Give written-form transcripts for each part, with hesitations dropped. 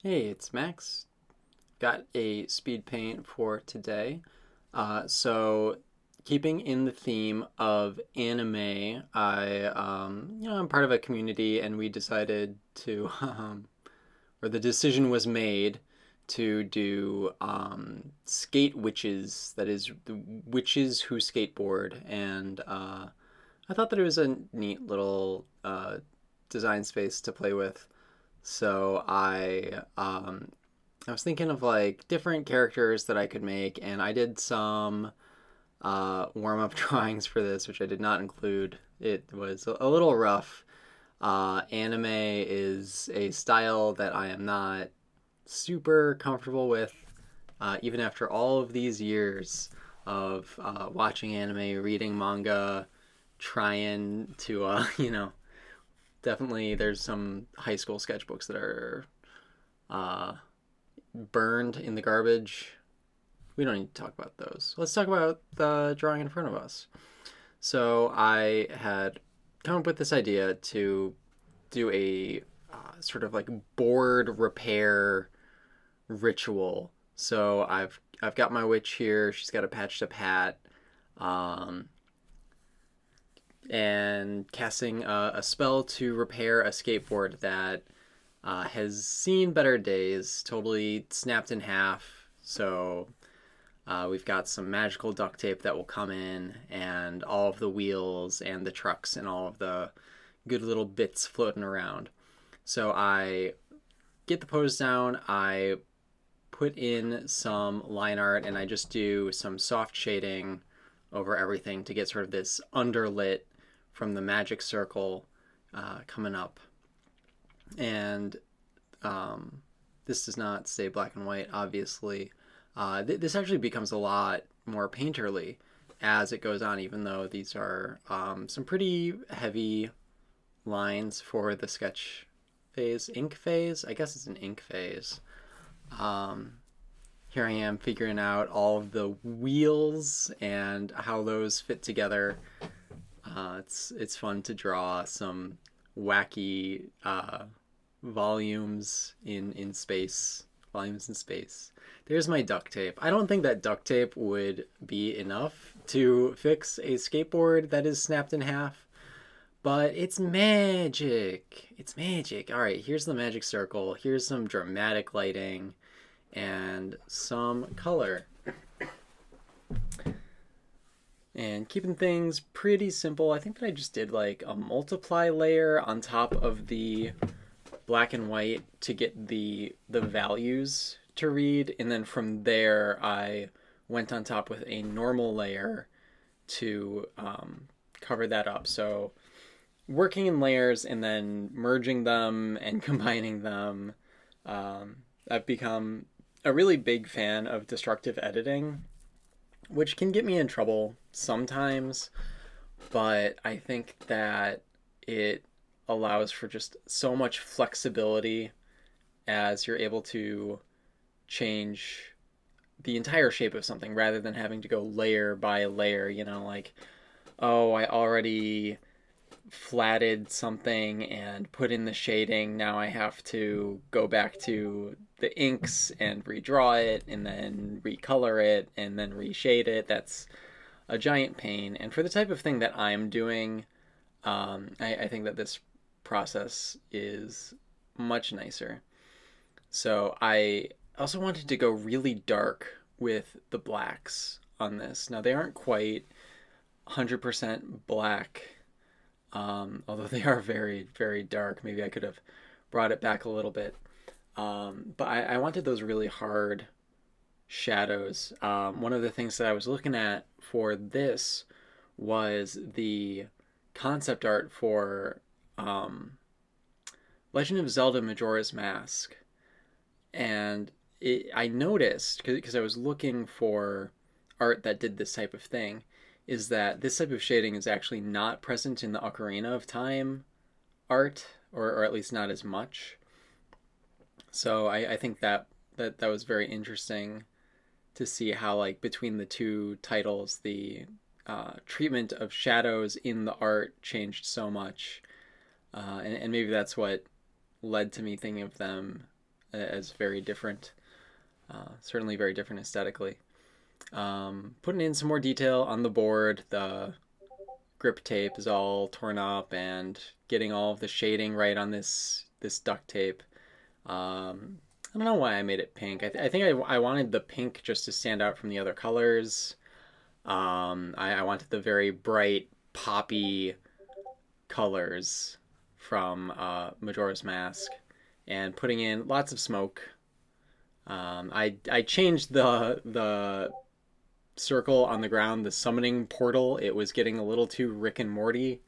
Hey, it's Max. Got a speed paint for today. So, keeping in the theme of anime, I'm part of a community, and we decided to, or the decision was made to do skate witches. That is, the witches who skateboard, and I thought that it was a neat little design space to play with. So I was thinking of like different characters that I could make, and I did some warm up drawings for this, which I did not include. It was a little rough. Anime is a style that I am not super comfortable with, even after all of these years of watching anime, reading manga, trying to, definitely there's some high school sketchbooks that are uh, burned in the garbage. We don't need to talk about those. Let's talk about the drawing in front of us. So I had come up with this idea to do a sort of like board repair ritual. So I've got my witch here. She's got a patched up hat, um, and casting a spell to repair a skateboard that has seen better days. Totally snapped in half. So we've got some magical duct tape that will come in, and all of the wheels and the trucks and all of the good little bits floating around. So I get the pose down, I put in some line art, and I just do some soft shading over everything to get sort of this underlit from the magic circle coming up. And this does not stay black and white, obviously. This actually becomes a lot more painterly as it goes on, even though these are some pretty heavy lines for the sketch phase. Ink phase? I guess it's an ink phase. Um, Here I am figuring out all of the wheels and how those fit together. It's fun to draw some wacky volumes in space. There's my duct tape. I don't think that duct tape would be enough to fix a skateboard that is snapped in half, but it's magic. It's magic. All right, here's the magic circle. Here's some dramatic lighting and some color. And keeping things pretty simple. I think that I just did like a multiply layer on top of the black and white to get the values to read, and then from there I went on top with a normal layer to cover that up. So working in layers and then merging them and combining them. I've become a really big fan of destructive editing, which can get me in trouble sometimes, but I think that it allows for just so much flexibility as you're able to change the entire shape of something rather than having to go layer by layer, like, oh, I already flatted something and put in the shading. Now I have to go back to the inks and redraw it and then recolor it and then reshade it. That's a giant pain. And for the type of thing that I'm doing, I think that this process is much nicer. So I also wanted to go really dark with the blacks on this. Now they aren't quite 100% black, although they are very, very dark. Maybe I could have brought it back a little bit. But I wanted those really hard shadows. One of the things that I was looking at for this was the concept art for Legend of Zelda Majora's Mask. And I noticed, because I was looking for art that did this type of thing, is that this type of shading is actually not present in the Ocarina of Time art, or at least not as much. So I think that was very interesting to see how, like, between the two titles, the treatment of shadows in the art changed so much. And maybe that's what led to me thinking of them as very different, certainly very different aesthetically. Putting in some more detail on the board. The grip tape is all torn up, and getting all of the shading right on this duct tape. I don't know why I made it pink. I think I wanted the pink just to stand out from the other colors. I wanted the very bright, poppy colors from Majora's Mask, and putting in lots of smoke. I changed the circle on the ground, the summoning portal. It was getting a little too Rick and Morty,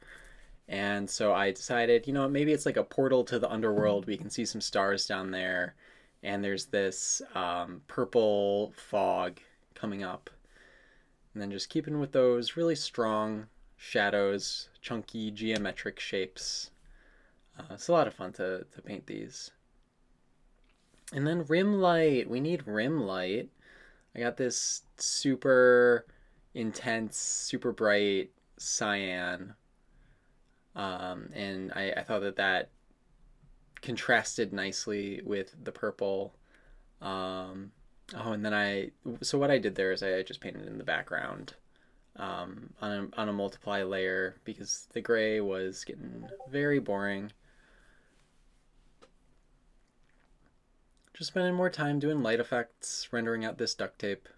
and so I decided, you know, maybe it's like a portal to the underworld. We can see some stars down there, and there's this purple fog coming up. And then just keeping with those really strong shadows, chunky geometric shapes. It's a lot of fun to paint these. And then rim light. We need rim light. I got this super intense, super bright cyan. And I thought that contrasted nicely with the purple. Oh, and then so what I did there is I just painted in the background on a multiply layer because the gray was getting very boring. Just spending more time doing light effects, rendering out this duct tape.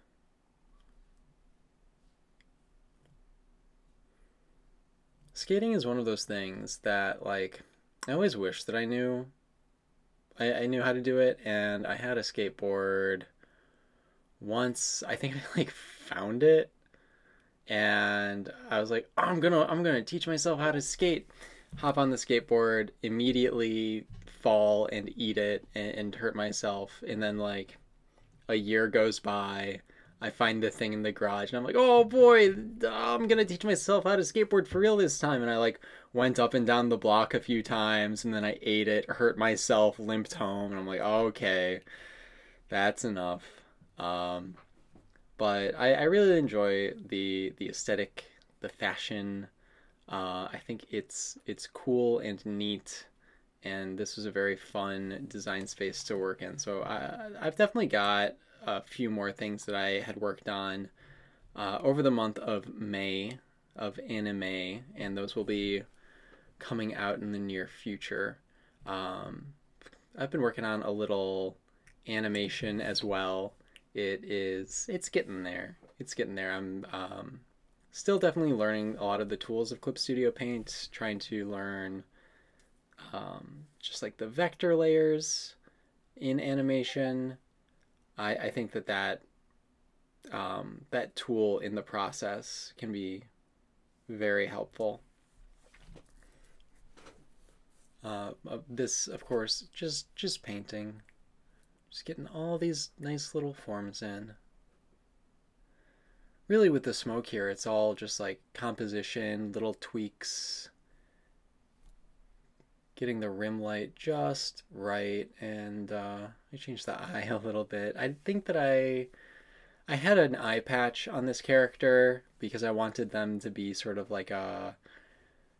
Skating is one of those things that, like, I always wish that I knew. I knew how to do it, and I had a skateboard once. I think I like found it, and I was like, oh, I'm gonna teach myself how to skate. Hop on the skateboard, immediately fall and eat it and hurt myself, and then like a year goes by. I find the thing in the garage, and I'm like, oh boy, I'm gonna teach myself how to skateboard for real this time. And I like went up and down the block a few times, and then I ate it, hurt myself, limped home, and I'm like, okay, that's enough. But I really enjoy the aesthetic, the fashion. I think it's cool and neat, and this was a very fun design space to work in. So I've definitely got a few more things that I had worked on over the month of May of anime, and those will be coming out in the near future. I've been working on a little animation as well. It's getting there. It's getting there. I'm still definitely learning a lot of the tools of Clip Studio Paint, trying to learn just like the vector layers in animation. I think that tool in the process can be very helpful. This, of course, just painting. Just getting all these nice little forms in. Really with the smoke here, it's all just like composition, little tweaks. Getting the rim light just right, and I changed the eye a little bit. I think that I had an eye patch on this character because I wanted them to be sort of like a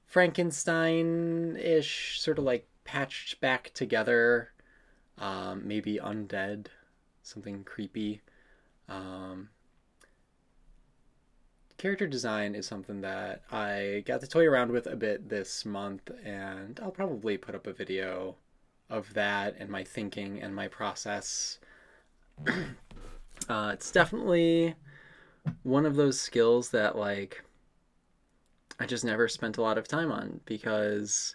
Frankenstein-ish, sort of like patched back together, maybe undead, something creepy. Character design is something that I got to toy around with a bit this month, and I'll probably put up a video of that and my thinking and my process. It's definitely one of those skills that like I just never spent a lot of time on because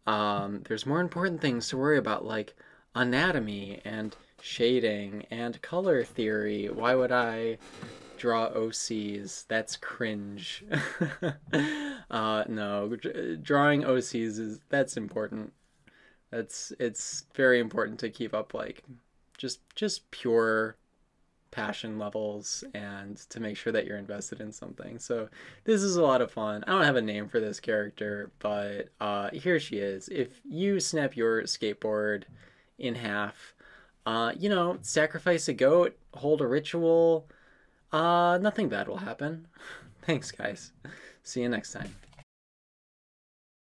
there's more important things to worry about, like anatomy and shading and color theory. Why would I draw OCs? That's cringe. No, drawing OCs that's important. It's very important to keep up like just pure passion levels and to make sure that you're invested in something. So this is a lot of fun. I don't have a name for this character, but here she is. If you snap your skateboard in half, you know, sacrifice a goat, hold a ritual, nothing bad will happen. Thanks, guys. See you next time.